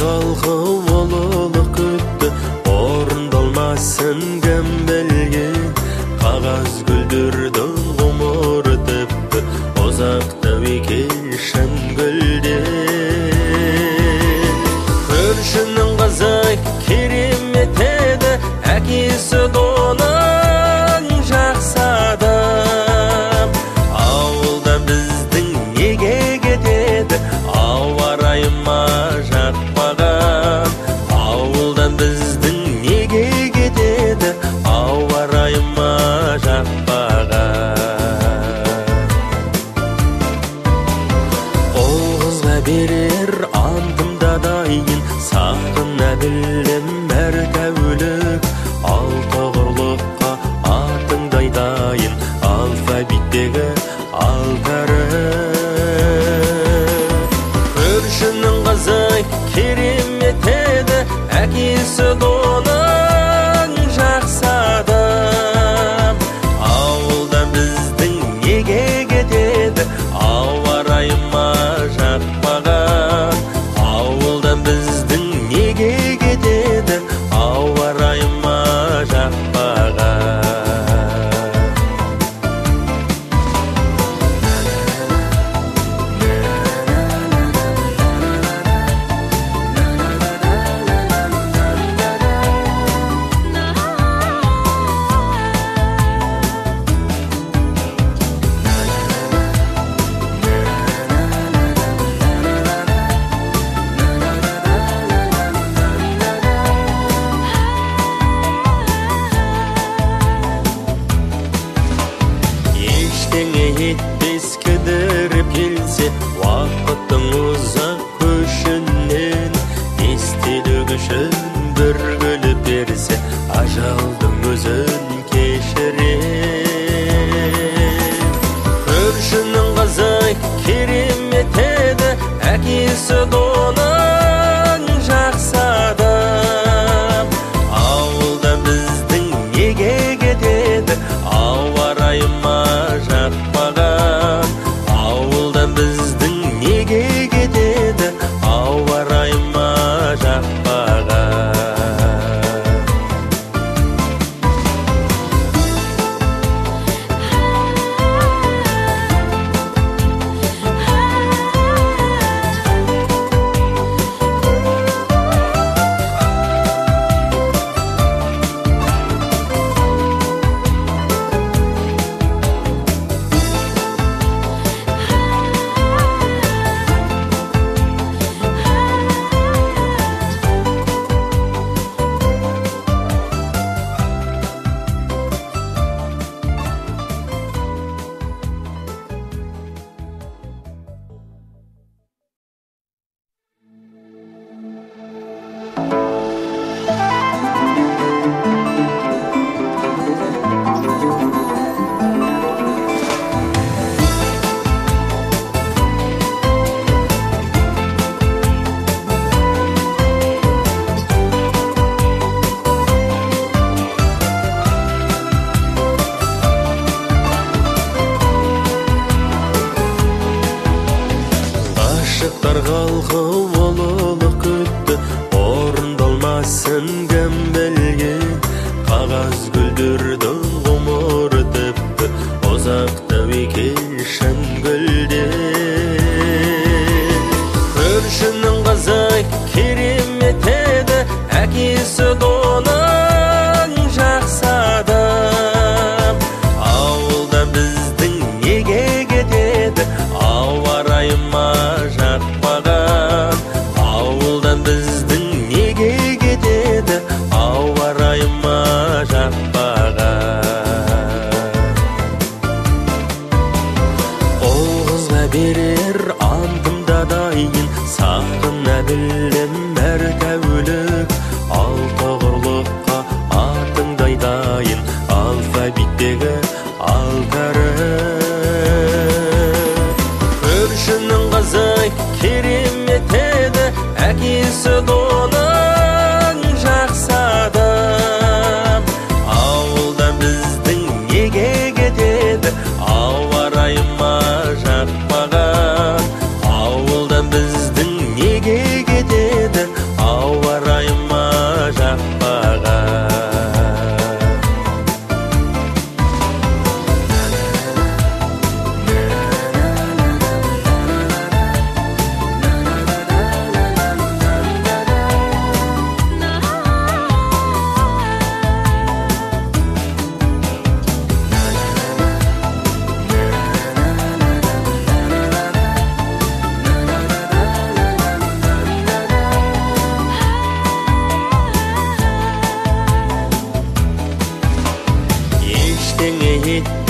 қалқып олылық күтті, орындалмасын кім білген. Қағаз гүлдердің ғұмыры тіпті, ұзақ тәуекел шын гүлден. Көршінің қызы керемет еді, әкесі доның жақсы адам. Ауылда біздің неге кетеді, ауа райы ма жақпаған. Ауылдан біздің неге кетеді, ауа райы ма жақпаған. Ол қызға берер антымда дайын, сағына білдім әр тәулік. Алты құрлыққа атыңдай дайын, алфавиттегі алтарым. Көршінің қызы керемет еді, әкесі доның жақсы адам. Ауылда біздің неге кетеді, ауа райы ма жақпаған. Ауылдан біздің неге кетеді, ауа райы ма жақпаған. Етпес кідіріп келсе, уақыттың ұзақ көшінен. Естелік үшін бір гүліп берсе, ажалдың өзін кешірем. Көршінің қызы керемет еді, әкесі доның жақсы адам. Ауылда біздің неге кетеді, ауа райы ма жақпаған. Ауылдан біздің неге кетеді, ауа райы ма жақпаған. Қалқып олылық күтті, орындалмасын кім білген. Қағаз гүлдердің ғұмыры тіпті, ұзақ тәуекел шын гүлден. Көршінің қызы керемет еді, әкесі доның жақсы адам. Ауылда біздің неге кетеді, ауа райы ма жақпаған. Ауылдан біздің неге кетеді, ауа райы ма жақпаған. Ол қызға берер антымда дайын, сағына білдім әр тәулік. Алты құрлыққа атыңдай дайын, алфавиттегі алтарым. Көршінің қызы керемет еді, әкесі доның жақсы адам. Ауылда біздің неге кетеді, ауа райы ма жақпаған. Ауылдан біздің неге кетеді, ketdi